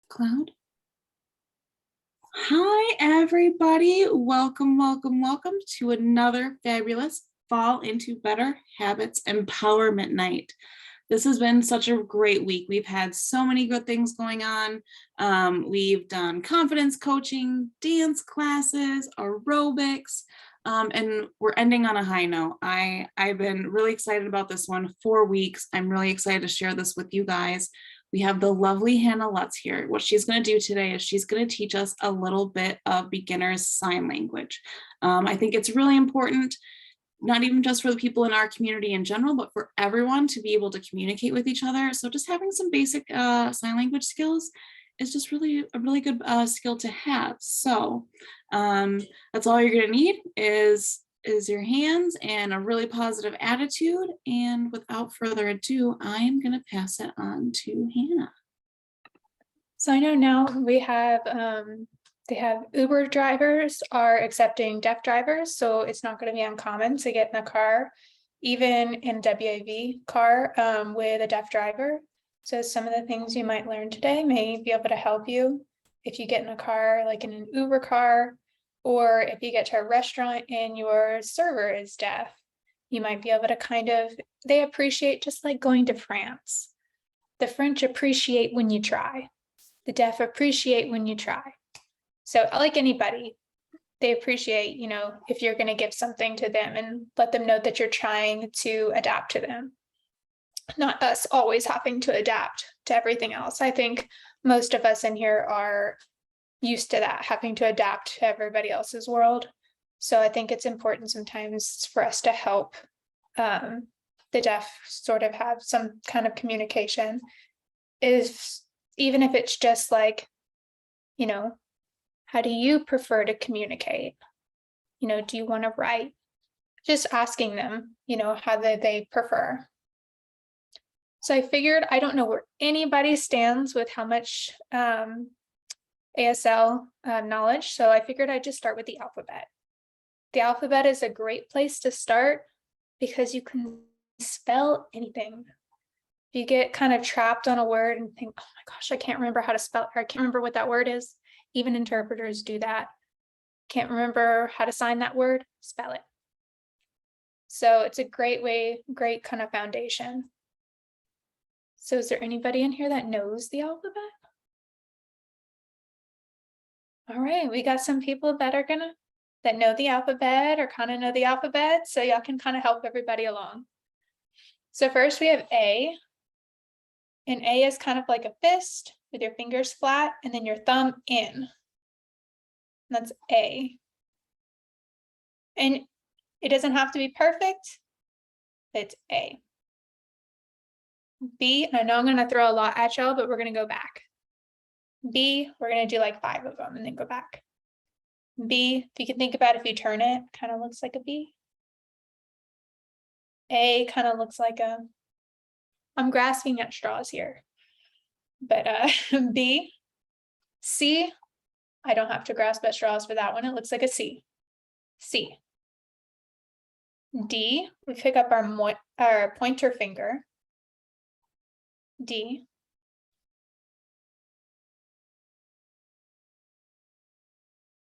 Cloud. Hi, everybody. Welcome to another fabulous Fall into Better Habits Empowerment Night. This has been such a great week. We've had so many good things going on. We've done confidence coaching, dance classes, aerobics, and we're ending on a high note. I've been really excited about this one. 4 weeks. I'm really excited to share this with you guys. We have the lovely Hannah Lutz here. What she's going to do today is she's going to teach us a little bit of beginner's sign language. I think it's really important, not even just for the people in our community in general, but for everyone to be able to communicate with each other. So just having some basic sign language skills is just really a really good skill to have. So that's all you're going to need is your hands and a really positive attitude. And without further ado, I'm going to pass it on to Hannah. So I know now we have they have Uber drivers are accepting deaf drivers, so it's not going to be uncommon to get in a car, even in a WAV car with a deaf driver. So some of the things you might learn today may be able to help you if you get in a car, like in an Uber car, or if you get to a restaurant and your server is deaf. You might be able to they appreciate, just like going to France. The French appreciate when you try. The deaf appreciate when you try. So like anybody, they appreciate, if you're going to give something to them and let them know that you're trying to adapt to them. Not us always having to adapt to everything else. I think most of us in here are used to that, having to adapt to everybody else's world. So I think it's important sometimes for us to help the deaf sort of have some kind of communication. Even if it's just like, how do you prefer to communicate? Do you want to write? Just asking them, how they prefer. So I figured, I don't know where anybody stands with how much ASL knowledge. So I figured I'd just start with the alphabet. The alphabet is a great place to start because you can spell anything. If you get kind of trapped on a word and think, oh my gosh, I can't remember how to spell it, or I can't remember what that word is. Even interpreters do that. Can't remember how to sign that word, spell it. So it's a great kind of foundation. So is there anybody in here that knows the alphabet? All right, we got some people that know the alphabet or kind of know the alphabet, so y'all can kind of help everybody along. So first we have A. And A is kind of like a fist with your fingers flat and then your thumb in. And that's A. And it doesn't have to be perfect. It's A. B, I know I'm going to throw a lot at y'all, but we're going to go back. B, we're going to do like 5 of them and then go back. B, if you can think about if you turn it, kind of looks like a B. A kind of looks like I'm grasping at straws here, but B. C, I don't have to grasp at straws for that one. It looks like a C. C. D, we pick up our pointer finger. D.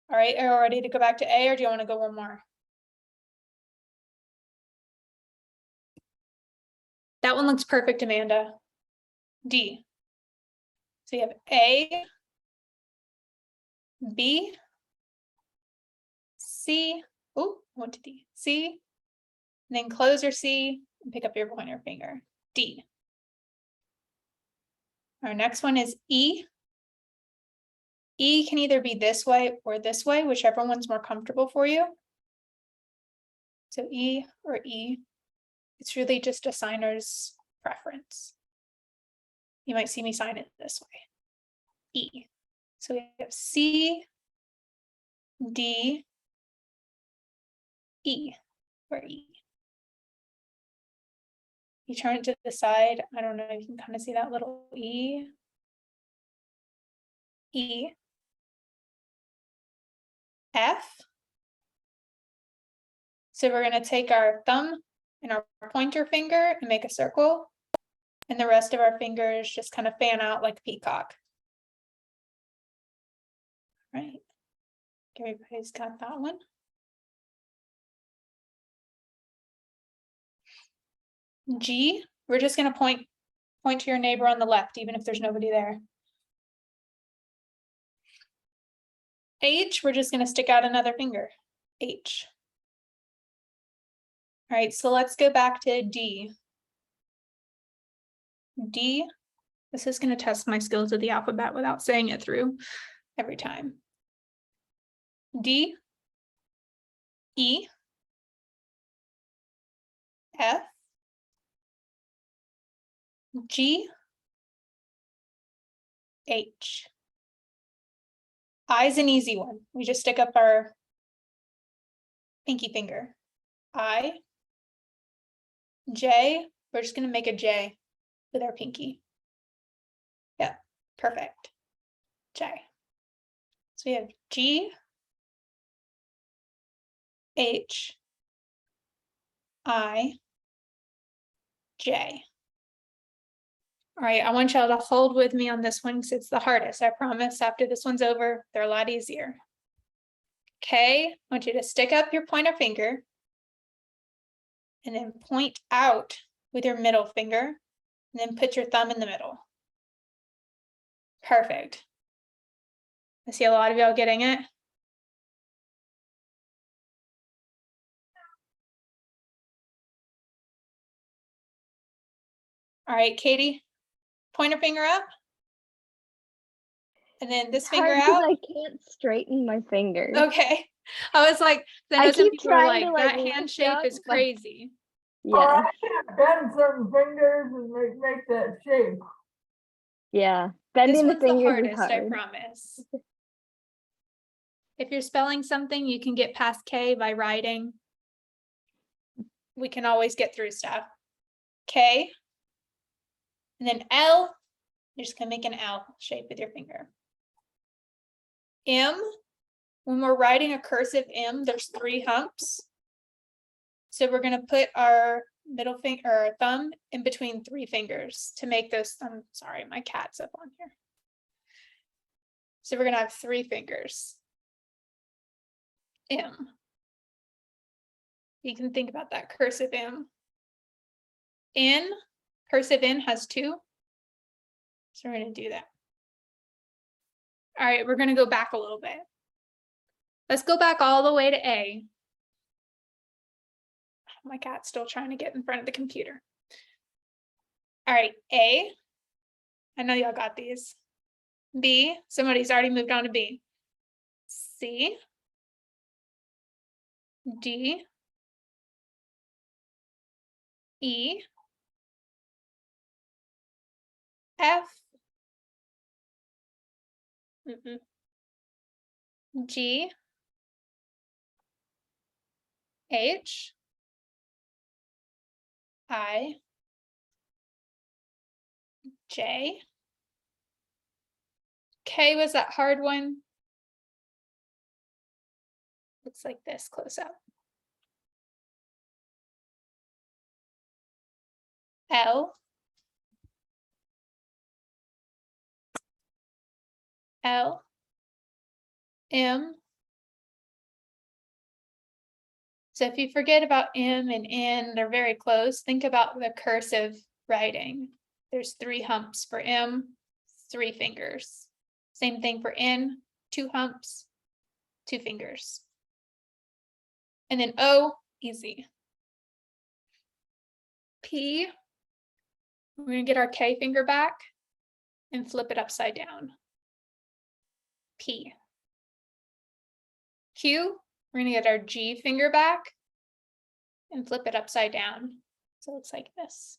All right, are you ready to go back to A, or do you want to go one more? That one looks perfect, Amanda. D. So you have A, B, C, oh, I went to D, C, and then close your C and pick up your pointer finger, D. Our next one is E. E can either be this way or this way, whichever one's more comfortable for you. So E or E, it's really just a signer's preference. You might see me sign it this way, E. So we have C, D, E, or E. You turn it to the side. I don't know if you can kind of see that little E. E. F. So we're going to take our thumb and our pointer finger and make a circle. And the rest of our fingers just kind of fan out like a peacock. Right. Everybody's got that one. G, we're just going to point to your neighbor on the left, even if there's nobody there. H, we're just going to stick out another finger. H. All right, so let's go back to D. D, this is going to test my skills of the alphabet without saying it through every time. D, E, F, G, H. I is an easy one. We just stick up our pinky finger. I, J, we're just going to make a J with our pinky. Yeah, perfect. J. So we have G, H, I, J. All right, I want y'all to hold with me on this one because it's the hardest. I promise after this one's over, they're a lot easier. K, I want you to stick up your pointer finger and then point out with your middle finger and then put your thumb in the middle. Perfect. I see a lot of y'all getting it. All right, Katie, pointer finger up. And then this finger out. I can't straighten my fingers. Okay. I was like, I know some people are like, that lift hand shape up, is crazy. Yeah. I can't bend certain fingers and make that shape. Yeah. This Bending the one's the fingers is hardest, I hard. promise. If you're spelling something, you can get past K by writing. We can always get through stuff. K. And then L, you're just gonna make an L shape with your finger. M, when we're writing a cursive M, there's 3 humps. So we're gonna put our middle finger or thumb in between 3 fingers to make those. I'm sorry, my cat's up on here. So we're gonna have 3 fingers. M. You can think about that cursive M. N, cursive N has 2. So we're gonna do that. All right, we're gonna go back a little bit. Let's go back all the way to A. My cat's still trying to get in front of the computer. All right, A. I know y'all got these. B, somebody's already moved on to B. C. D. E. F. G. H. I. J. K was that hard one. Looks like this close up. L. L. M. So if you forget about M and N, they're very close. Think about the cursive writing. There's 3 humps for M, 3 fingers. Same thing for N, 2 humps, 2 fingers. And then O, easy. P, we're gonna get our K finger back and flip it upside down. P. Q, we're gonna get our G finger back and flip it upside down. So it looks like this.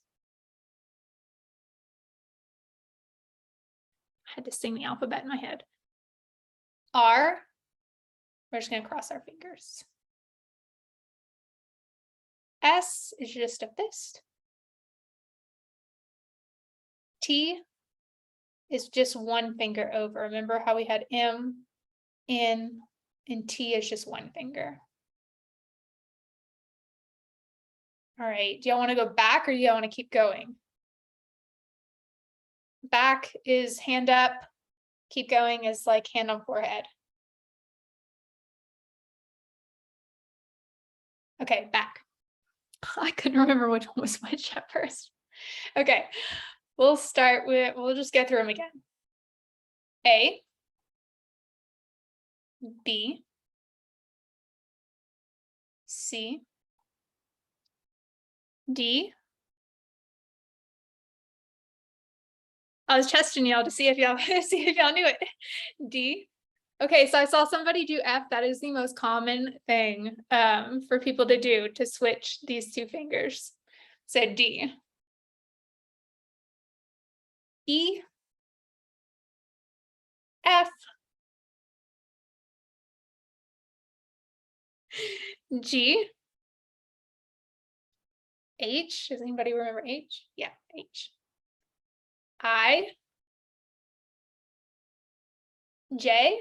I had to sing the alphabet in my head. R, we're just gonna cross our fingers. S is just a fist. T is just 1 finger over. Remember how we had M, N, and T is just 1 finger. All right, do y'all want to go back or do y'all want to keep going? Back is hand up. Keep going is like hand on forehead. Okay, back. I couldn't remember which one was which at first. Okay, we'll just get through them again. A, B, C, D. I was testing y'all to see if y'all knew it. D. Okay, so I saw somebody do F. That is the most common thing for people to do, to switch these two fingers. So D. E, F, G, H. Does anybody remember H? Yeah, H. I, J.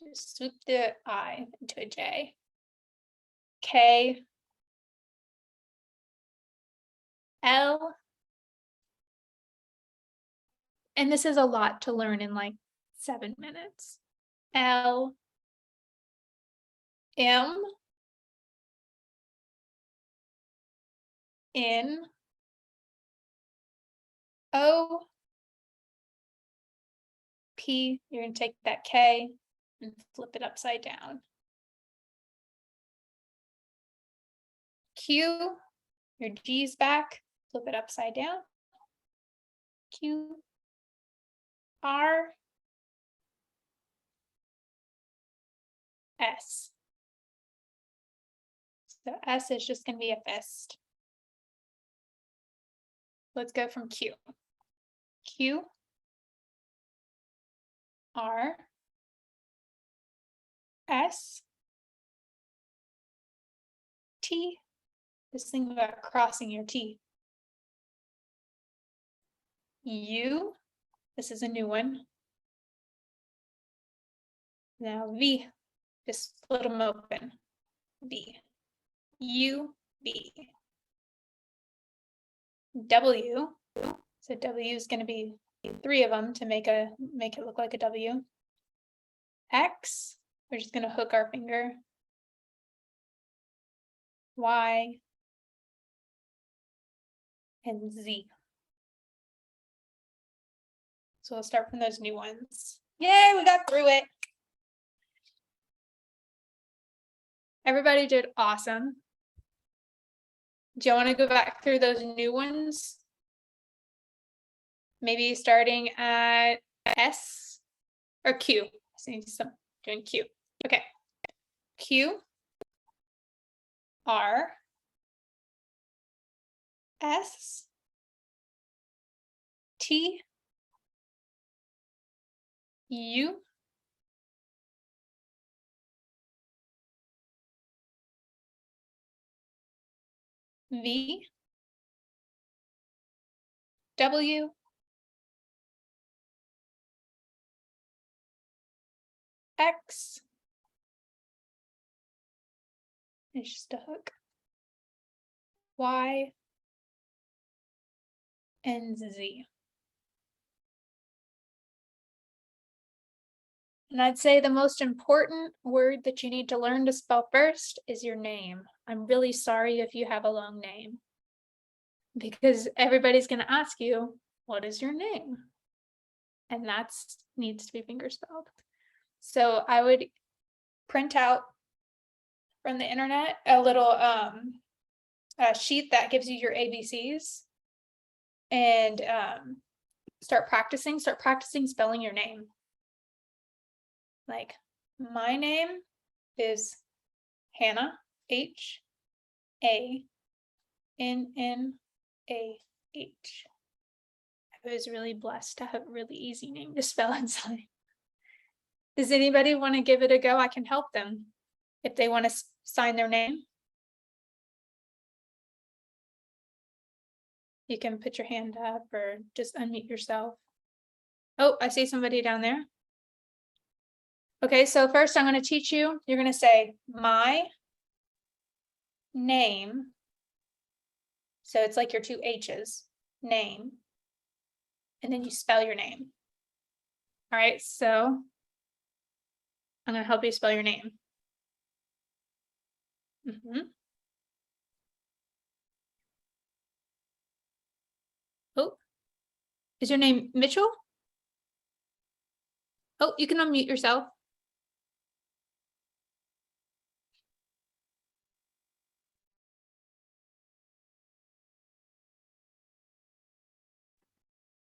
Just swoop the I into a J. K, L. And this is a lot to learn in like 7 minutes. L, M, N, O, P. You're going to take that K and flip it upside down. Q, your G's back, flip it upside down. Q, R, S. So S is just going to be a fist. Let's go from Q. Q, R, S, T. Just think about crossing your T. U, this is a new one. Now V, just split them open. V, U, V. W, so W is going to be 3 of them to make it look like a W. X, we're just going to hook our finger. Y, and Z. So we'll start from those new ones. Yay, we got through it. Everybody did awesome. Do you want to go back through those new ones? Maybe starting at S or Q. Doing Q. Okay. Q, R, S, T, U, V, W, X. It's just a hook. Y, and Z. And I'd say the most important word that you need to learn to spell first is your name. I'm really sorry if you have a long name, because everybody's going to ask you, what is your name? And that needs to be fingerspelled. So I would print out from the internet a little sheet that gives you your ABCs, and start practicing spelling your name. Like, my name is Hannah, H-A-N-N-A-H. I was really blessed to have a really easy name to spell and sign. Does anybody want to give it a go? I can help them if they want to sign their name. You can put your hand up or just unmute yourself. Oh, I see somebody down there. Okay, so first I'm going to teach you. You're going to say my name. So it's like your 2 H's, name. And then you spell your name. All right, so I'm going to help you spell your name. Mhm. Oh, is your name Mitchell? Oh, you can unmute yourself.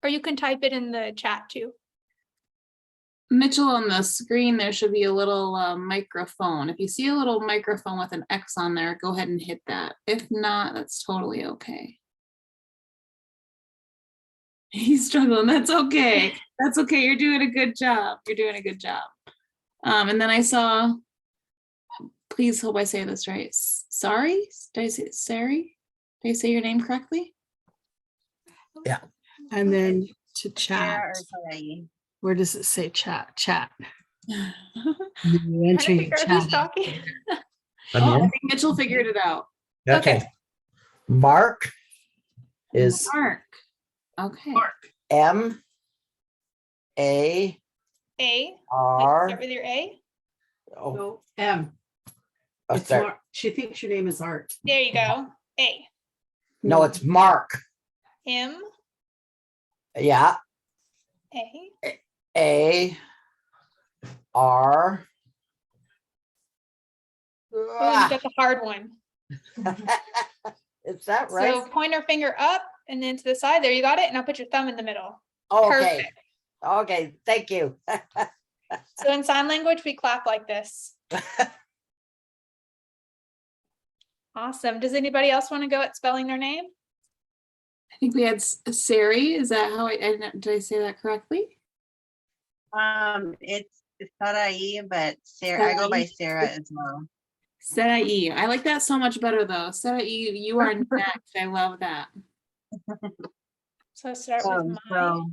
Or you can type it in the chat too. Mitchell, on the screen, there should be a little microphone. If you see a little microphone with an X on there, go ahead and hit that. If not, that's totally okay. He's struggling. That's okay. That's okay. You're doing a good job. You're doing a good job. And then I saw, please hope I say this right. Sorry? Did I say Sari? Did I say your name correctly? Yeah. And then to Sarah chat. or Hawaii. Where does it say chat? Chat. Oh, You Trying enter to your figure out who's chat. talking. I'm I in. think Mitchell figured it out. Okay. Mark is Mark. Okay. M A A. Wait, R. start with your A. Oh, No, M. It's sorry. Mar- she thinks your name is Art. There you go. A. No, it's Mark. M. Yeah. A. A R. Oh, you got the hard one. Is that right? So pointer finger up and then to the side. There you got it. Now put your thumb in the middle. Okay. Perfect. Okay. Thank you. So in sign language, we clap like this. Awesome. Does anybody else want to go at spelling their name? I think we had Sari. Is that how did I say that correctly? It's Sarai, but Sarah, I go by Sarah as well. Sarai. I like that so much better though. Sarai, you are next. I love that. So let's start with my. So,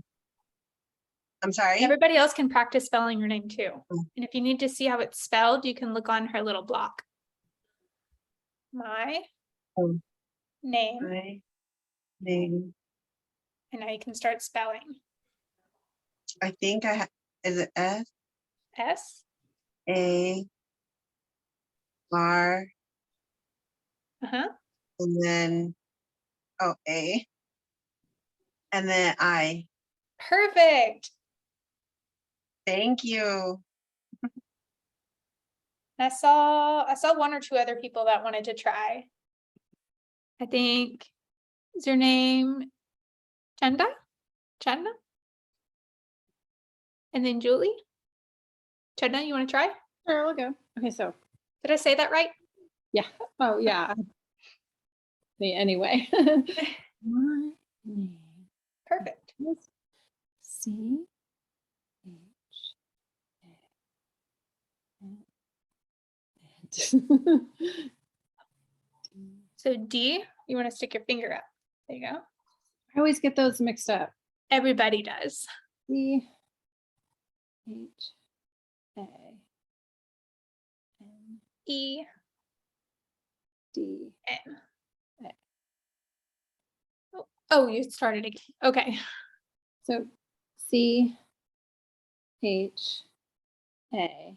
I'm sorry. Everybody else can practice spelling your name too. And if you need to see how it's spelled, you can look on her little block. My Oh. name. My name. And now you can start spelling. I think I have. Is it S S. A R Uh-huh. and then A and then I. Perfect. Thank you. I saw one or two other people that wanted to try. I think, is your name Chanda? Chanda? And then Julie? Chanda, you want to try? Sure, we'll go. Okay, so, Did I say that right? oh yeah. Me anyway. My name Perfect. is C H A. So D, you want to stick your finger up. There you go. I always get those mixed up. Everybody does. C H A N E D. N. Oh, you started again. Okay. So C H A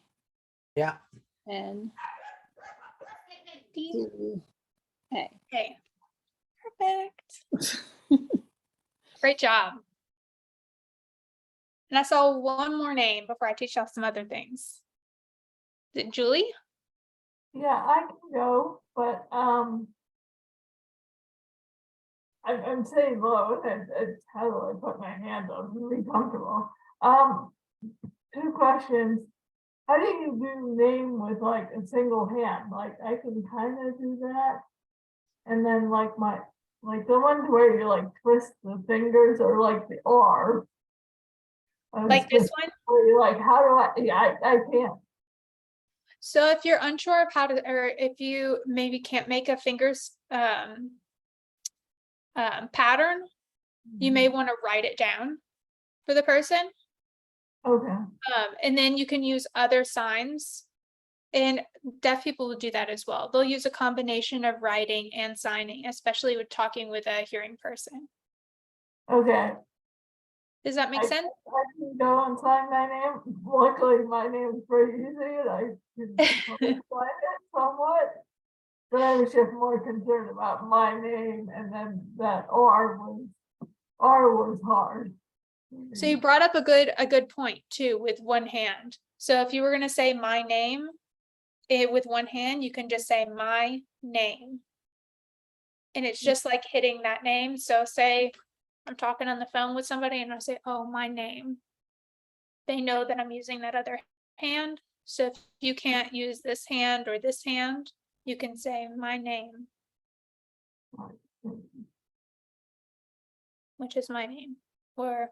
Yeah. N D. D A. Okay. Perfect. Great job. And I saw one more name before I teach y'all some other things. Is it Julie? Yeah, I can go, but I'm saying low, and it's how do I put my hand up to be comfortable? Two questions. How do you do name with like a single hand? Like I can kind of do that. And then like the ones where you like twist the fingers or like the R. Like this one? Where you're like, how do I, yeah, I can't. So if you're unsure of how to, or if you maybe can't make a fingers pattern, you may want to write it down for the person. Okay. And then you can use other signs. And deaf people will do that as well. They'll use a combination of writing and signing, especially with talking with a hearing person. Okay. Does that make sense? I can go and sign my name. Luckily, my name is pretty easy and I can explain it somewhat. But I was just more concerned about my name, and then that R was hard. So you brought up a good point too with one hand. So if you were gonna say my name, with one hand, you can just say my name. And it's just like hitting that name. So say I'm talking on the phone with somebody and I say, oh, my name. They know that I'm using that other hand. So if you can't use this hand or this hand, you can say my name, which is my name, or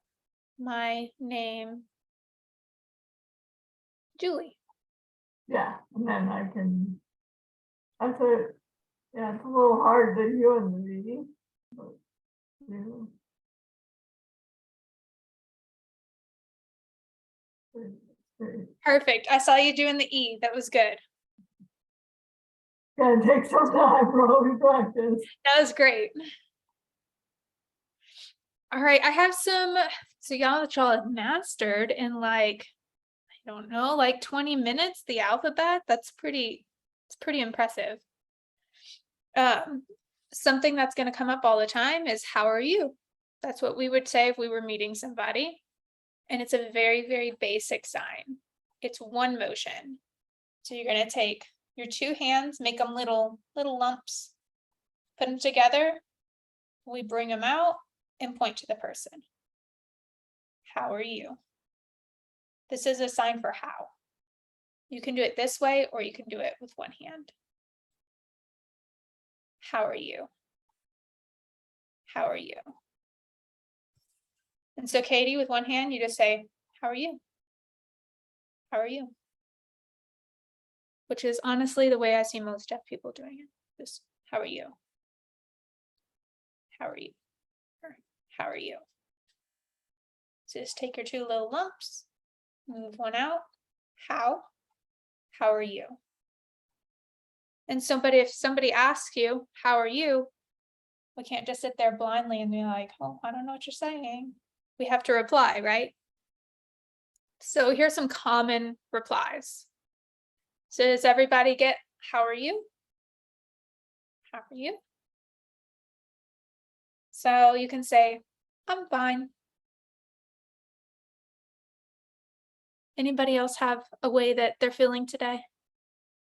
my name, Julie. Yeah, and then I can, that's a, yeah, it's a little hard to you in the meeting. But, you know, it's Perfect. I saw you doing the E. That was good. gonna take some time, probably practice. That was great. All right, I have some, so y'all have mastered in like, I don't know, like 20 minutes, the alphabet. It's pretty impressive. Something that's going to come up all the time is how are you? That's what we would say if we were meeting somebody. And it's a very, very basic sign. It's one motion. So you're going to take your two hands, make them little lumps, put them together. We bring them out and point to the person. How are you? This is a sign for how. You can do it this way, or you can do it with one hand. How are you? How are you? And so Katie, with one hand, you just say, how are you? How are you? Which is honestly the way I see most deaf people doing it. Just, how are you? How are you? Or, how are you? So just take your two little lumps, move one out. How are you? And if somebody asks you, how are you? We can't just sit there blindly and be like, oh, I don't know what you're saying. We have to reply, right? So here's some common replies. So does everybody get, how are you? How are you? So you can say, I'm fine. Anybody else have a way that they're feeling today?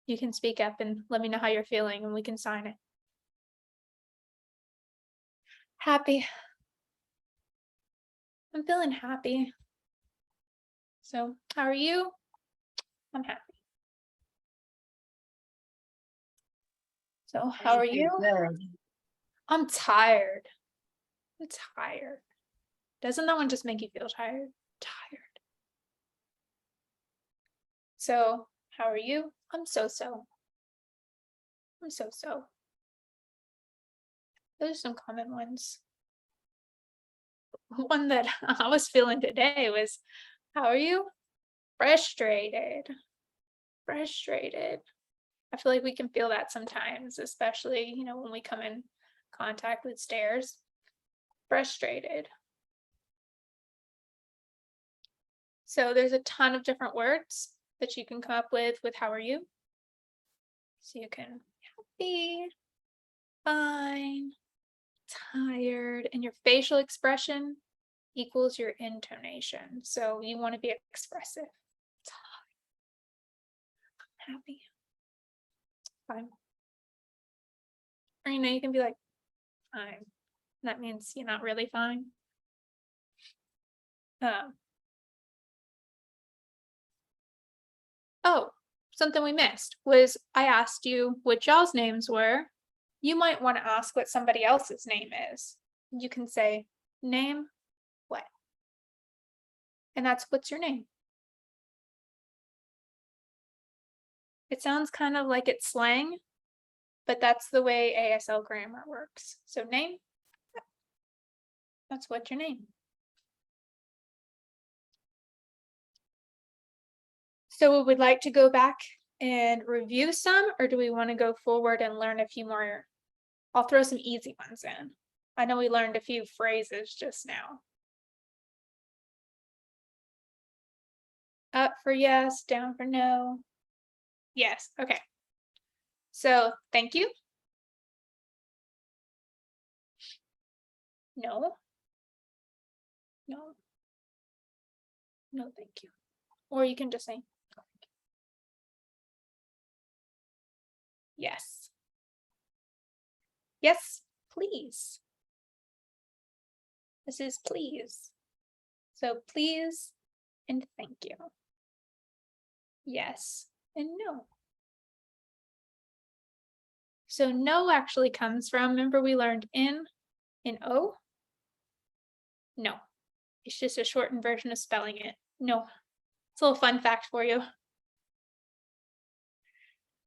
You can speak up and let me know how you're feeling and we can sign it. Happy. I'm feeling happy. So how are you? I'm happy. So how are you? Good. I'm tired. I'm tired. Doesn't that one just make you feel tired? Tired. So how are you? I'm so-so. I'm so-so. Those are some common ones. One that I was feeling today was, how are you? Frustrated. Frustrated. I feel like we can feel that sometimes, especially, when we come in contact with stairs. Frustrated. So there's a ton of different words that you can come up with how are you? So you can happy, fine, tired, and your facial expression equals your intonation. So you want to be expressive. Happy, fine. Or you can be like, fine. That means you're not really fine. Oh, something we missed was I asked you what y'all's names were. You might want to ask what somebody else's name is. You can say, name what? And that's what's your name. It sounds kind of like it's slang, but that's the way ASL grammar works. So name, that's what's your name. So we would like to go back and review some, or do we want to go forward and learn a few more? I'll throw some easy ones in. I know we learned a few phrases just now. Up for yes, down for no. Yes, okay. So thank you. No. No. No, thank you. Or you can just say, "No, thank you." Yes. Yes, please. This is please. So please and thank you. Yes and no. So no actually comes from, remember we learned in and O? No. It's just a shortened version of spelling it. No. It's a little fun fact for you.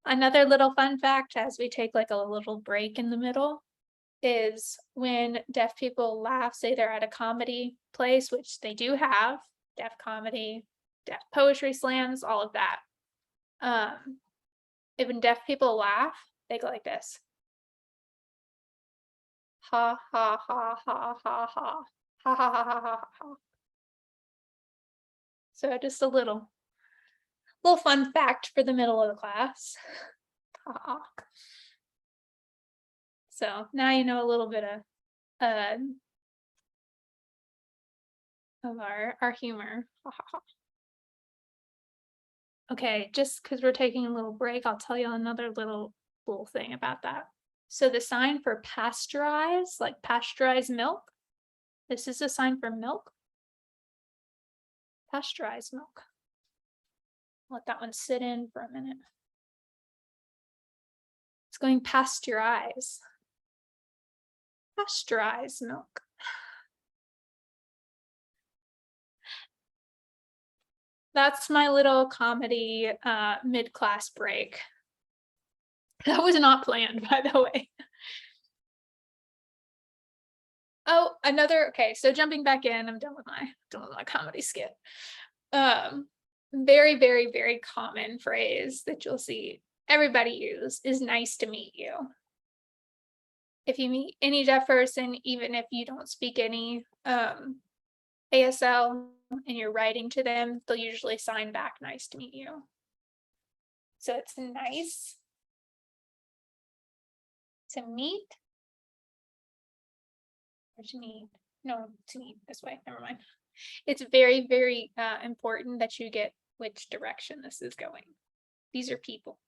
Another little fun fact as we take like a little break in the middle is when deaf people laugh, say they're at a comedy place, which they do have, deaf comedy, deaf poetry slams, all of that. If when deaf people laugh, they go like this. Ha ha ha ha ha ha. Ha ha ha ha ha ha. So just a little fun fact for the middle of the class. Ha ha. So now you know a little bit of our humor. Ha ha ha. Okay, just because we're taking a little break, I'll tell you another little thing about that. So the sign for pasteurized, like pasteurized milk, this is a sign for milk. Pasteurized milk. Let that one sit in for a minute. It's going pasteurize. Pasteurized milk. That's my little comedy mid-class break. That was not planned, by the way. Oh, okay, so jumping back in, I'm done with my comedy skit. Very, very, very common phrase that you'll see everybody use is nice to meet you. If you meet any deaf person, even if you don't speak any ASL and you're writing to them, they'll usually sign back nice to meet you. So it's nice to meet or to meet. No, to meet this way. Never mind. It's very, very important that you get which direction this is going. These are people.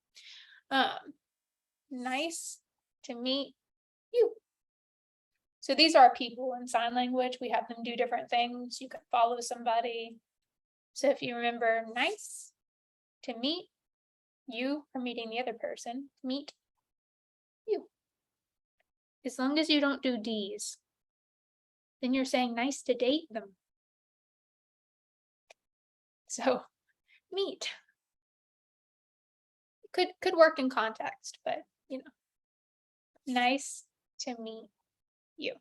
Nice to meet you. So these are people in sign language. We have them do different things. You can follow somebody. So if you remember nice to meet you or meeting the other person, meet you. As long as you don't do D's, then you're saying nice to date them. So meet. Could work in context, but you know, nice to meet you.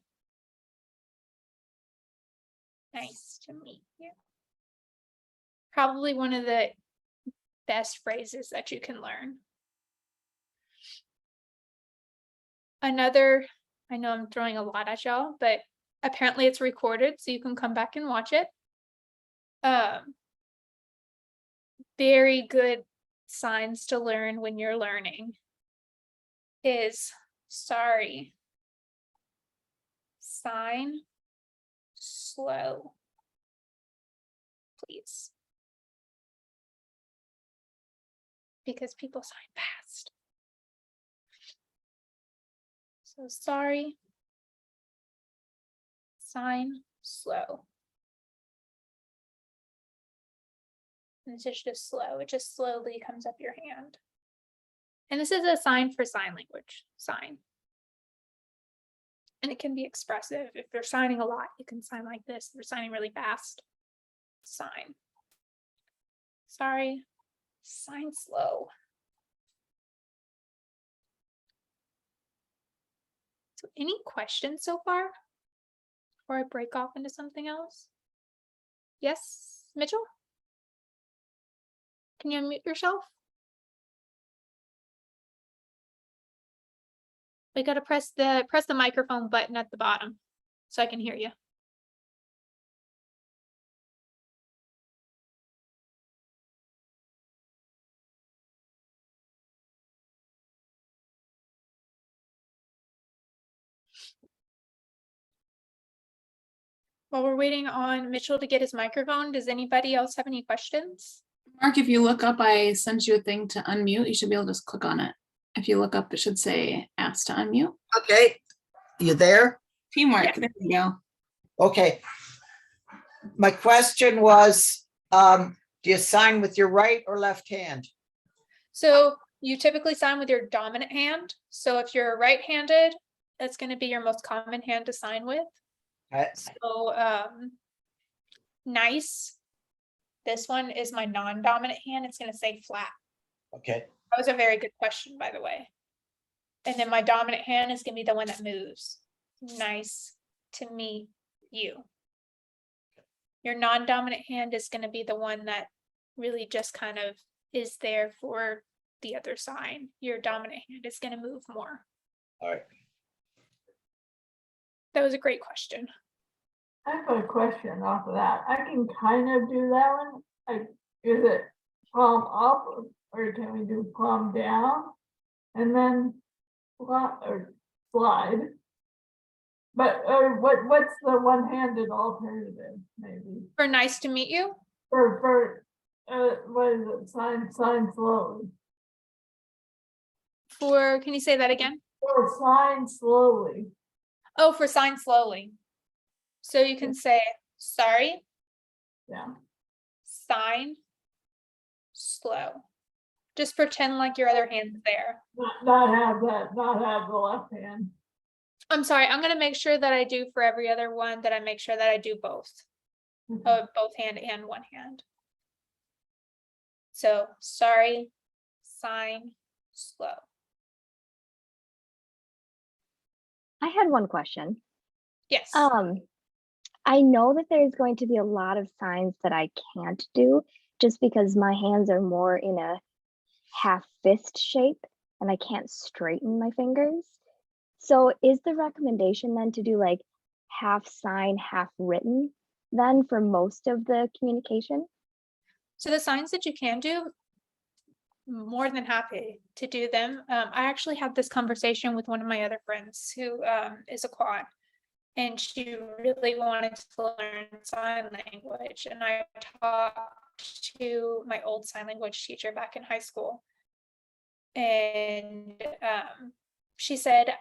Nice to meet you. Probably one of the best phrases that you can learn. Another, I know I'm throwing a lot at y'all, but apparently it's recorded, so you can come back and watch it. Very good signs to learn when you're learning is sorry. Sign slow, please. Because people sign fast. So sorry. Sign slow. And it's just slow. It just slowly comes up your hand. And this is a sign for sign language. Sign. And it can be expressive. If you're signing a lot, you can sign like this. If you're signing really fast, sign. Sorry. Sign slow. So any questions so far before I break off into something else? Yes, Mitchell? Can you unmute yourself? We gotta press the microphone button at the bottom so I can hear you. While we're waiting on Mitchell to get his microphone, does anybody else have any questions? Mark, if you look up, I sent you a thing to unmute. You should be able to just click on it. If you look up, it should say ask to unmute. Okay, you there? Teamwork. Yeah. There you go. Okay. My question was, do you sign with your right or left hand? So you typically sign with your dominant hand. So if you're right-handed, that's going to be your most common hand to sign with. So nice. This one is my non-dominant hand. It's going to say flat. Okay, That was a very good question, by the way. And then my dominant hand is going to be the one that moves. Nice to meet you. Your non-dominant hand is going to be the one that really just kind of is there for the other sign. Your dominant hand is going to move more. all right. That was a great question. I have a question off of that. I can kind of do that one. Is it palm up or can we do palm down? And then slide. But what's the one-handed alternative maybe? For nice to meet you. For what is it? Sign slowly. Can you say that again? Or sign slowly. Oh, for sign slowly. So you can say, sorry, Yeah. sign, slow. Just pretend like your other hand's there. Not have the left hand. I'm sorry, I'm gonna make sure that I do for every other one, that I make sure that I do both. Both hand and one hand. So, sorry, sign, slow. I had one question. Yes. I know that there's going to be a lot of signs that I can't do just because my hands are more in a half fist shape and I can't straighten my fingers. So is the recommendation then to do like half sign, half written then for most of the communication? So the signs that you can do, more than happy to do them. I actually had this conversation with one of my other friends who is a quad, and she really wanted to learn sign language. And I talked to my old sign language teacher back in high school. And she said,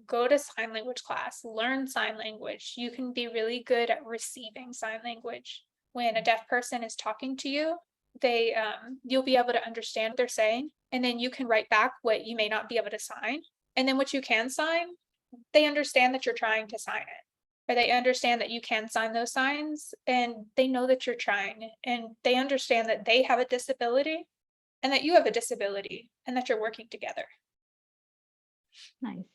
go to sign language class, learn sign language. You can be really good at receiving sign language. When a deaf person is talking to you, you'll be able to understand what they're saying. And then you can write back what you may not be able to sign. And then what you can sign, they understand that you're trying to sign it. Or they understand that you can sign those signs, and they know that you're trying, and they understand that they have a disability and that you have a disability and that you're working together. Nice.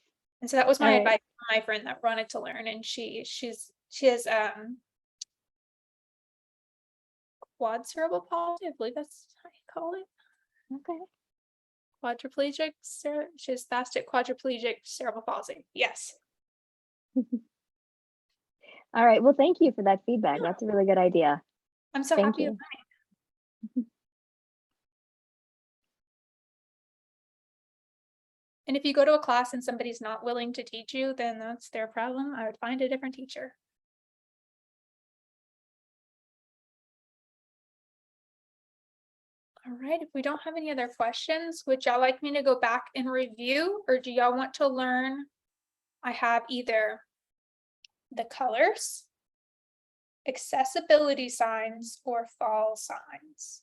And so that was my All advice right. to my friend that wanted to learn, and she has quad cerebral palsy, I believe that's how you call it. Okay. Quadriplegic, she has spastic quadriplegic cerebral palsy. Yes. All right. Well, thank you for that feedback. That's a really good idea. I'm so Thank happy. you. And if you go to a class and somebody's not willing to teach you, then that's their problem. I would find a different teacher. All right, if we don't have any other questions, would y'all like me to go back and review, or do y'all want to learn? I have either the colors, accessibility signs, or fall signs.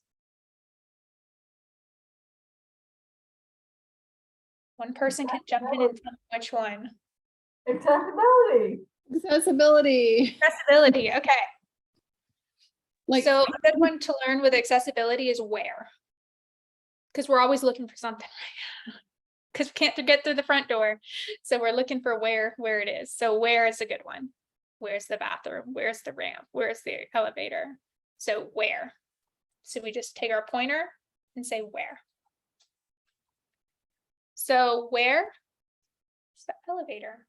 One person can jump in and tell me which one. Accessibility. Accessibility. Accessibility, okay. Like, So a good one to learn with accessibility is where. Because we're always looking for something. Because we can't get through the front door. So we're looking for where it is. So where is a good one? Where's the bathroom? Where's the ramp? Where's the elevator? So where? So we just take our pointer and say where. So where is the elevator?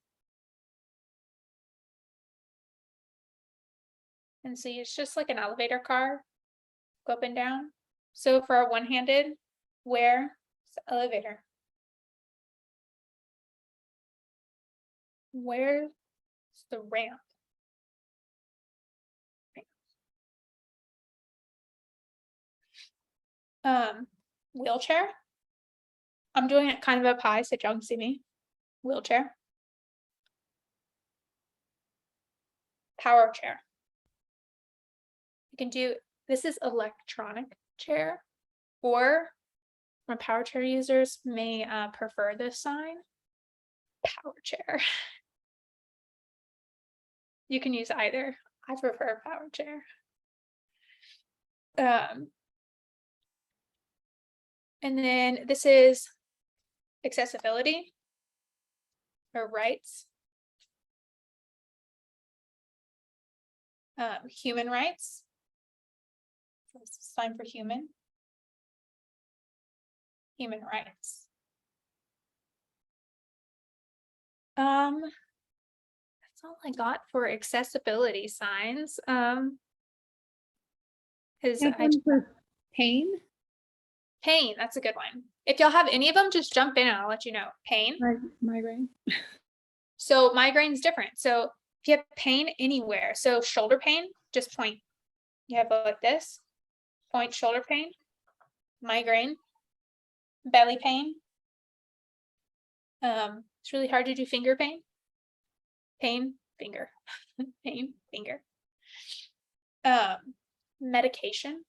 And see, it's just like an elevator car, go up and down. So for our one-handed, where is the elevator? Where's the ramp? Wheelchair. I'm doing it kind of up high so y'all can see me. Wheelchair. Power chair. You can do, this is electronic chair, or my power chair users may prefer this sign, power chair. You can use either. I prefer power chair. And then this is accessibility or rights. Human rights. This is sign for human. Human rights. That's all I got for accessibility signs. Is Have one for pain, pain, that's a good one. If y'all have any of them, just jump in and I'll let you know. Pain. migraine. So migraine's different. So if you have pain anywhere, so shoulder pain, just point. You have like this, point shoulder pain, migraine, belly pain. It's really hard to do finger pain. Pain, finger, pain, finger. Medication.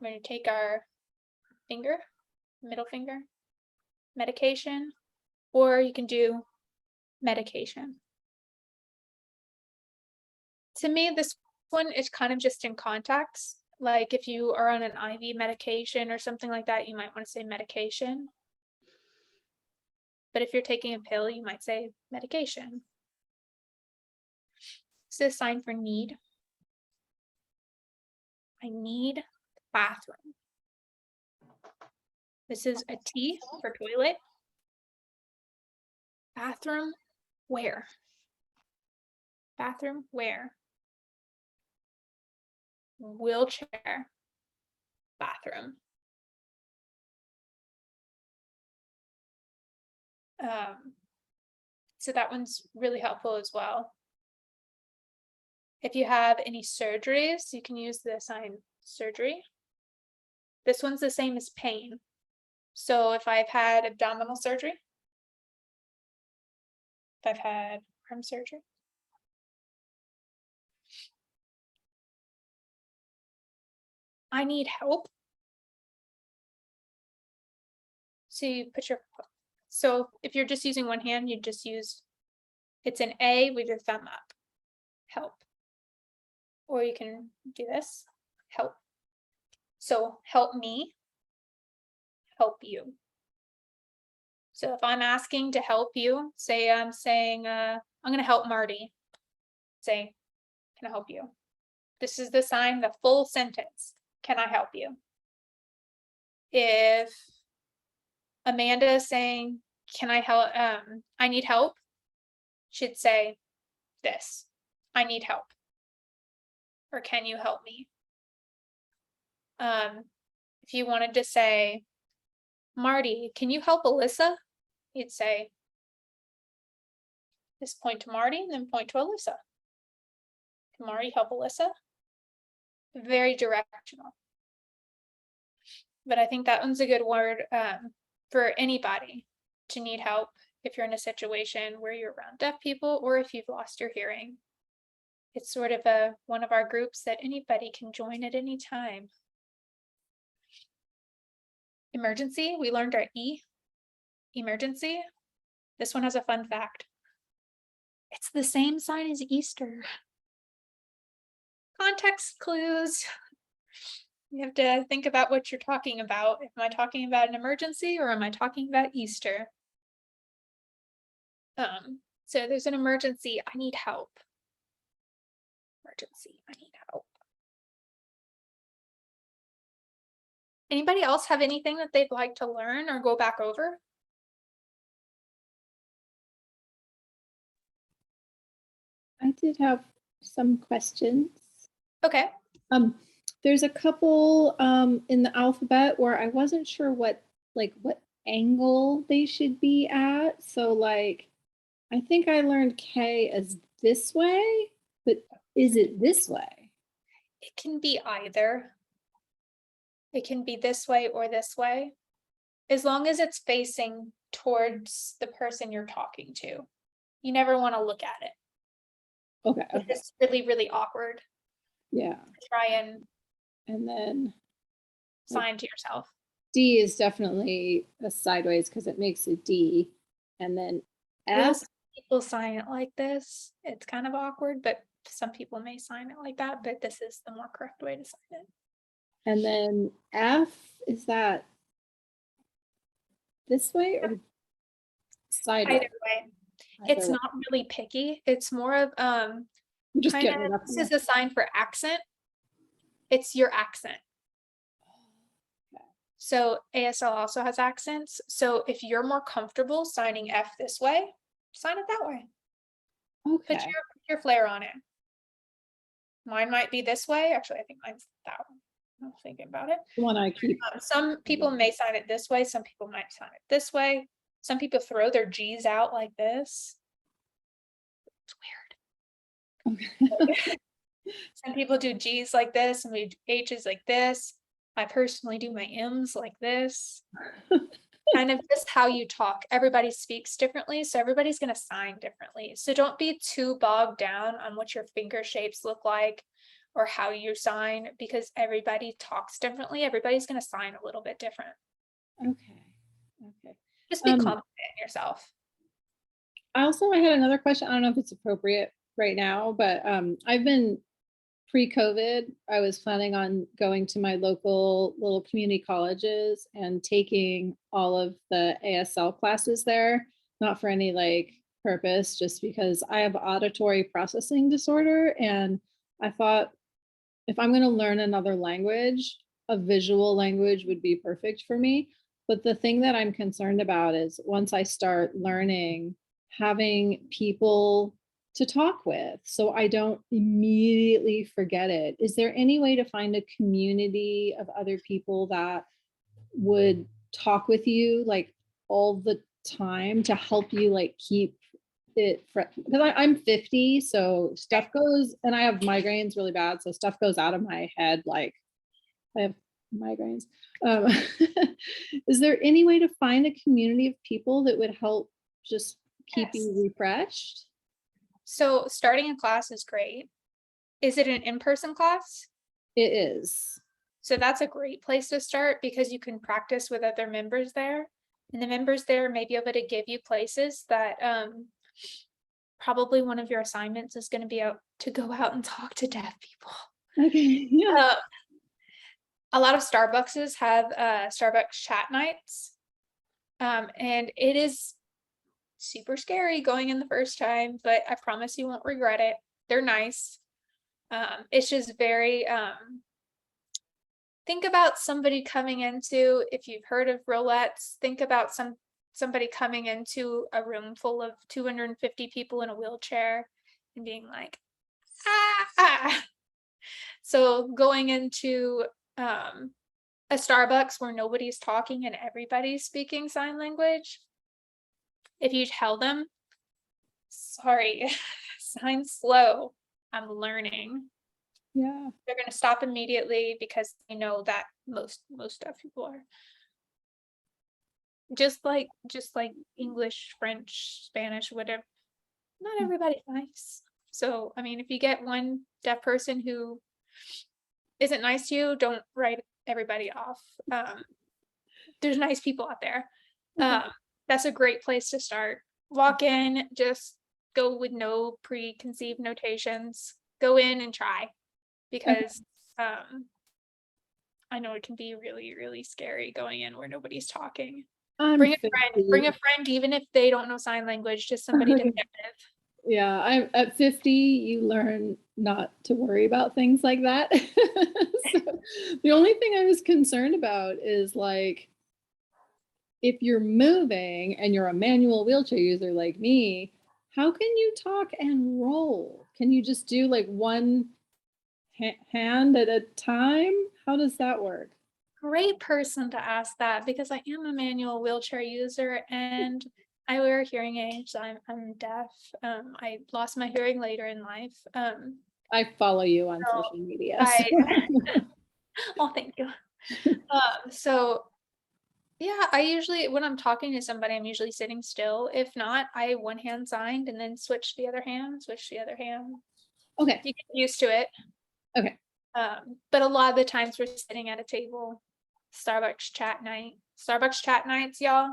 We're going to take our finger, middle finger, medication, or you can do medication. To me, this one is kind of just in context. Like if you are on an IV medication or something like that, you might want to say medication. But if you're taking a pill, you might say medication. This is a sign for need. I need bathroom. This is a T for toilet. Bathroom where? Bathroom where? Wheelchair bathroom. So that one's really helpful as well. If you have any surgeries, you can use the sign surgery. This one's the same as pain. So if I've had abdominal surgery, if I've had arm surgery, I need help. So you put your, so if you're just using one hand, you just use, it's an A with your thumb up, help. Or you can do this, help. So help me, help you. So if I'm asking to help you, say I'm saying, I'm gonna help Marty. Say, can I help you? This is the sign, the full sentence. Can I help you? If Amanda is saying, can I help? I need help. She'd say this, I need help. Or can you help me? If you wanted to say, Marty, can you help Alyssa? You'd say, just point to Marty and then point to Alyssa. Can Marty help Alyssa? Very directional. But I think that one's a good word for anybody to need help if you're in a situation where you're around deaf people or if you've lost your hearing. It's sort of one of our groups that anybody can join at any time. Emergency, we learned our E, emergency. This one has a fun fact. It's the same sign as Easter. Context clues. You have to think about what you're talking about. Am I talking about an emergency or am I talking about Easter? So there's an emergency, I need help. Emergency, I need help. Anybody else have anything that they'd like to learn or go back over? I did have some questions. Okay. There's a couple in the alphabet where I wasn't sure what angle they should be at. So like, I think I learned K as this way, but is it this way? It can be either. It can be this way or this way, as long as it's facing towards the person you're talking to. You never want to look at it. Okay. Okay. It's really, really awkward Yeah. to try and And then sign to yourself. D is definitely a sideways because it makes a D. And then F. Most people sign it like this. It's kind of awkward, but some people may sign it like that, but this is the more correct way to sign it. And then F, is that this way or sideways? Either way, it's Either way. not really picky. It's more of I'm just kind getting it of, up. this is a sign for accent. It's your accent. So ASL also has accents. So if you're more comfortable signing F this way, sign it that way. Okay. Put your flair on it. Mine might be this way. Actually, I think mine's that one. I'm thinking about it. The one I keep. Some people may sign it this way. Some people might sign it this way. Some people throw their G's out like this. It's weird. Okay. Some people do G's like this and we do H's like this. I personally do my M's like this. Kind of just how you talk. Everybody speaks differently, so everybody's going to sign differently. So don't be too bogged down on what your finger shapes look like or how you sign, because everybody talks differently. Everybody's going to sign a little bit different. Okay. Okay. Just be confident in yourself. I had another question. I don't know if it's appropriate right now, but I've been pre-COVID, I was planning on going to my local little community colleges and taking all of the ASL classes there, not for any like purpose, just because I have auditory processing disorder. And I thought if I'm going to learn another language, a visual language would be perfect for me. But the thing that I'm concerned about is once I start learning, having people to talk with so I don't immediately forget it. Is there any way to find a community of other people that would talk with you like all the time to help you like keep it fresh? Because I'm 50, so stuff goes, and I have migraines really bad, so stuff goes out of my head. Like I have migraines. Is there any way to find a community of people that would help just keep you refreshed? So starting a class is great. Is it an in-person class? It is. So that's a great place to start because you can practice with other members there. And the members there may be able to give you places that probably one of your assignments is going to be to go out and talk to deaf people. Okay. Yeah. A lot of Starbucks have Starbucks chat nights. And it is super scary going in the first time, but I promise you won't regret it. They're nice. It's just very think about somebody coming into, if you've heard of roulettes, think about somebody coming into a room full of 250 people in a wheelchair and being like, ah. So going into a Starbucks where nobody's talking and everybody's speaking sign language, if you tell them, sorry, sign slow, I'm learning. Yeah. They're going to stop immediately because they know that most deaf people are. Just like English, French, Spanish, whatever. Not everybody's nice. So, I mean, if you get one deaf person who isn't nice to you, don't write everybody off. There's nice people out there. That's a great place to start. Walk in, just go with no preconceived notations. Go in and try, because I know it can be really, really scary going in where nobody's talking. Bring a friend, even if they don't know sign language, just somebody to connect with. Yeah, I'm at 50, you learn not to worry about things like that. So, the only thing I was concerned about is like, if you're moving and you're a manual wheelchair user like me, how can you talk and roll? Can you just do like one hand at a time? How does that work? Great person to ask that, because I am a manual wheelchair user and I wear hearing aids. I'm deaf. I lost my hearing later in life. I follow you on social media. Oh, thank you. So yeah, I usually, when I'm talking to somebody, I'm usually sitting still. If not, I one hand signed and then switch the other hand, Okay. You get used to it. Okay. But a lot of the times we're sitting at a table, Starbucks chat nights, y'all.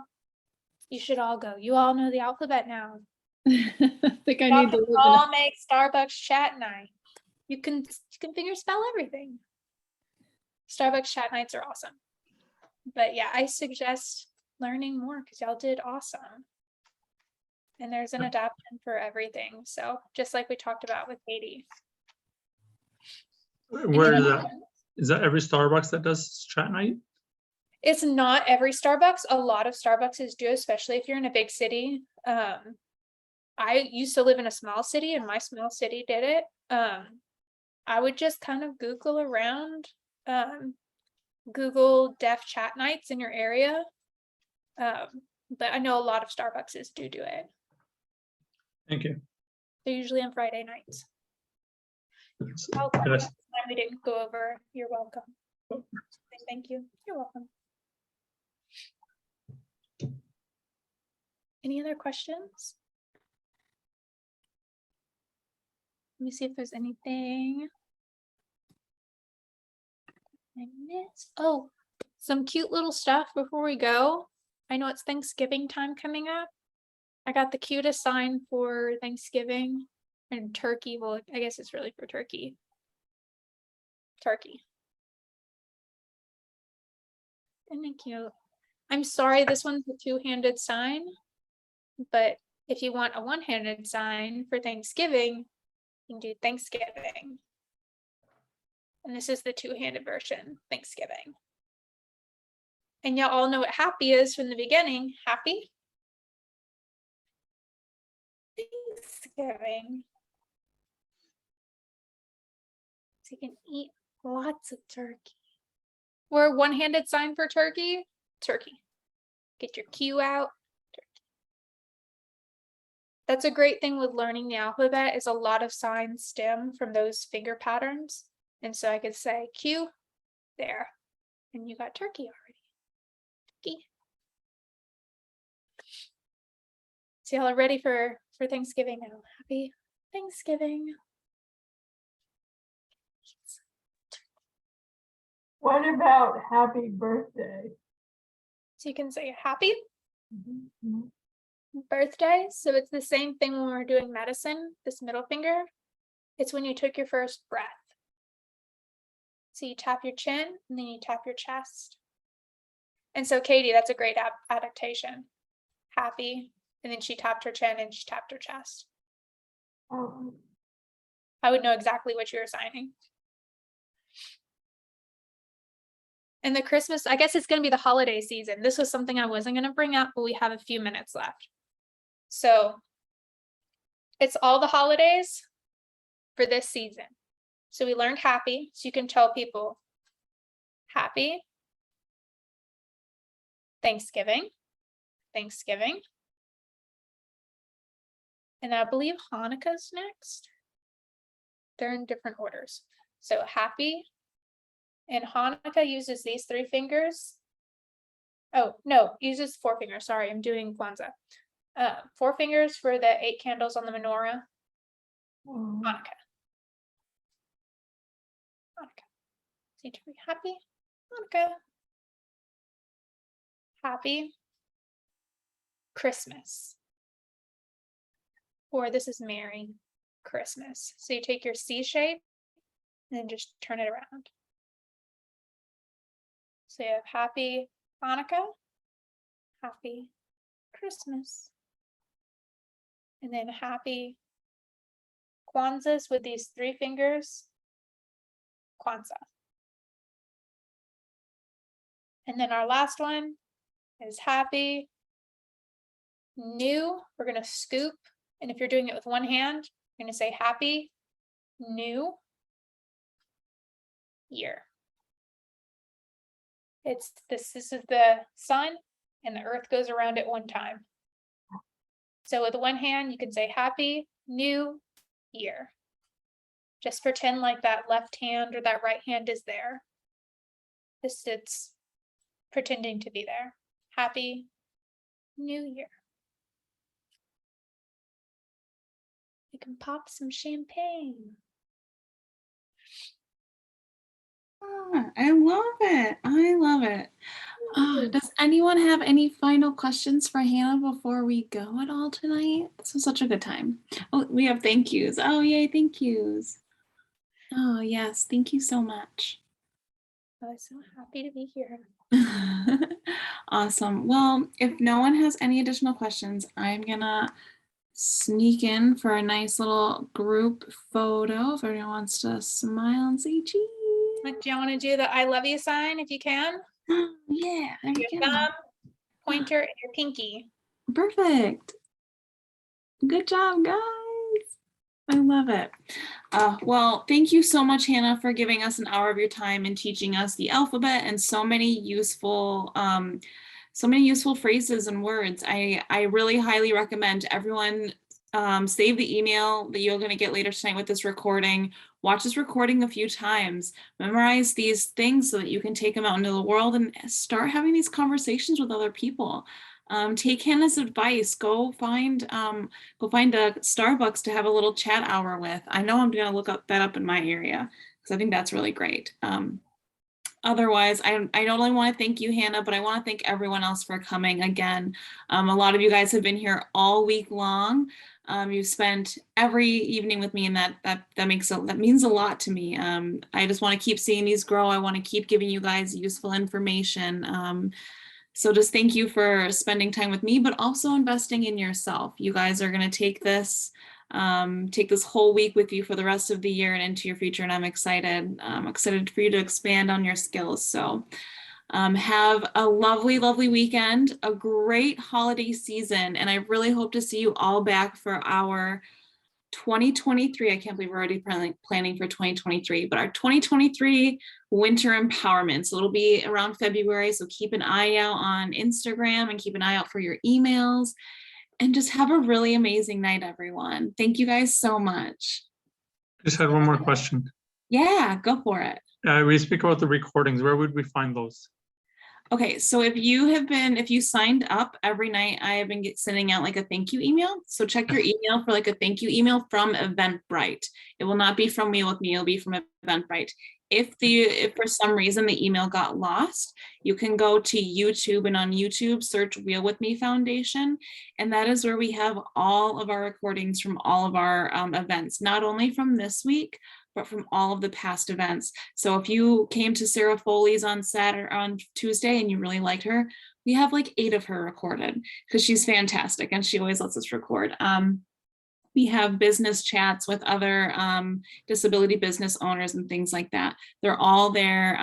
You should all go. You all know the alphabet now. I think I Y'all need to can live in all make Starbucks chat night. You can figure spell everything. Starbucks chat nights are awesome. But yeah, I suggest learning more because y'all did awesome. And there's an adaptation for everything. So just like we talked about with Katie. Where is that? Is that every Starbucks that does chat night? It's not every Starbucks. A lot of Starbucks do, especially if you're in a big city. I used to live in a small city and my small city did it. I would just kind of Google around, Google deaf chat nights in your area. But I know a lot of Starbucks do it. Thank you. They're usually on Friday nights. Yes. Oh, Yes. we didn't go over. You're welcome. Thank you. You're welcome. Any other questions? Let me see if there's anything I missed. Oh, some cute little stuff before we go. I know it's Thanksgiving time coming up. I got the cutest sign for Thanksgiving and turkey. Well, I guess it's really for turkey. Turkey. Isn't it cute? I'm sorry, this one's a two-handed sign, but if you want a one-handed sign for Thanksgiving, you can do Thanksgiving. And this is the two-handed version, Thanksgiving. And y'all all know what happy is from the beginning. Happy Thanksgiving. So you can eat lots of turkey. Or a one-handed sign for turkey, turkey. Get your Q out. Turkey. That's a great thing with learning the alphabet is a lot of signs stem from those finger patterns. And so I could say Q there, and you got turkey already. Turkey. So y'all are ready for Thanksgiving now. Happy Thanksgiving. What about happy birthday? So you can say happy Mhm. birthday. So it's the same thing when we're doing medicine, this middle finger. It's when you took your first breath. So you tap your chin and then you tap your chest. And so Katie, that's a great adaptation. Happy. And then she tapped her chin and she tapped her chest. I would know exactly what you were signing. And the Christmas, I guess it's going to be the holiday season. This was something I wasn't going to bring up, but we have a few minutes left. So it's all the holidays for this season. So we learned happy, so you can tell people happy Thanksgiving, Thanksgiving. And I believe Hanukkah's next. They're in different orders. So happy. And Hanukkah uses these three fingers. Oh, no, uses four fingers. Sorry, I'm doing Kwanzaa. 4 fingers for the 8 candles on the menorah. Hanukkah. Hanukkah. Need to be happy. Hanukkah. Happy Christmas. Or this is Merry Christmas. So you take your C shape and then just turn it around. So you have happy Hanukkah, happy Christmas, and then happy Kwanzaa's with these 3 fingers, Kwanzaa. And then our last one is happy new. We're going to scoop. And if you're doing it with one hand, you're going to say happy new year. This is the sun and the earth goes around it one time. So with one hand, you can say happy new year. Just pretend like that left hand or that right hand is there. It's pretending to be there. Happy New Year. We can pop some champagne. Ah, I love it. I love it. Does anyone have any final questions for Hannah before we go at all tonight? This was such a good time. Oh, we have thank yous. Oh, yay, thank yous. Oh, yes, thank you so much. I was so happy to be here. Awesome. Well, if no one has any additional questions, I'm gonna sneak in for a nice little group photo. If everyone wants to smile and say cheese. Like, do you want to do the I love you sign if you can? Yeah, there we Your go. thumb, pointer, and your pinky. Perfect. Good job, guys. I love it. Well, thank you so much, Hannah, for giving us an hour of your time and teaching us the alphabet and so many useful phrases and words. I really highly recommend everyone save the email that you're going to get later tonight with this recording. Watch this recording a few times. Memorize these things so that you can take them out into the world and start having these conversations with other people. Take Hannah's advice. Go find a Starbucks to have a little chat hour with. I know I'm going to look that up in my area because I think that's really great. Otherwise, I not only want to thank you, Hannah, but I want to thank everyone else for coming again. A lot of you guys have been here all week long. You've spent every evening with me, and that means a lot to me. I just want to keep seeing these grow. I want to keep giving you guys useful information. So just thank you for spending time with me, but also investing in yourself. You guys are going to take this whole week with you for the rest of the year and into your future, and I'm excited. Excited for you to expand on your skills. So have a lovely, lovely weekend, a great holiday season, and I really hope to see you all back for our 2023. I can't believe we're already planning for 2023, but our 2023 winter empowerment. So it'll be around February. So keep an eye out on Instagram and keep an eye out for your emails. And just have a really amazing night, everyone. Thank you guys so much. Just had one more question. Yeah, go for it. We speak about the recordings. Where would we find those? Okay, so if you signed up every night, I have been sending out like a thank you email. So check your email for like a thank you email from Eventbrite. It will not be from Wheel with Me, it'll be from Eventbrite. If for some reason the email got lost, you can go to YouTube, and on YouTube search Wheel with Me Foundation, and that is where we have all of our recordings from all of our events, not only from this week, but from all of the past events. So if you came to Sarah Foley's on Tuesday and you really liked her, we have like 8 of her recorded because she's fantastic and she always lets us record. We have business chats with other disability business owners and things like that. They're all there,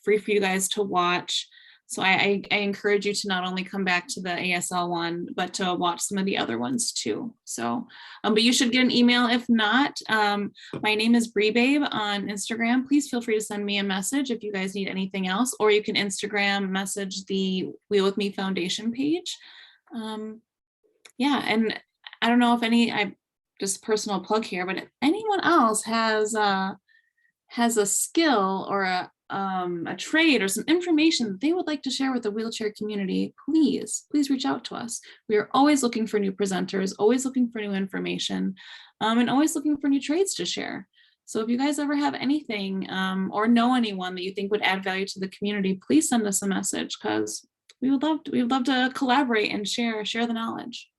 free for you guys to watch. So I encourage you to not only come back to the ASL one, but to watch some of the other ones too. So, but you should get an email. If not, my name is Bree Babe on Instagram. Please feel free to send me a message if you guys need anything else, or you can Instagram message the Wheel with Me Foundation page. Yeah, and I don't know if just personal plug here, but if anyone else has a skill or a trade or some information that they would like to share with the wheelchair community, please reach out to us. We are always looking for new presenters, always looking for new information, and always looking for new trades to share. So if you guys ever have anything or know anyone that you think would add value to the community, please send us a message, because we would love to collaborate and share the knowledge.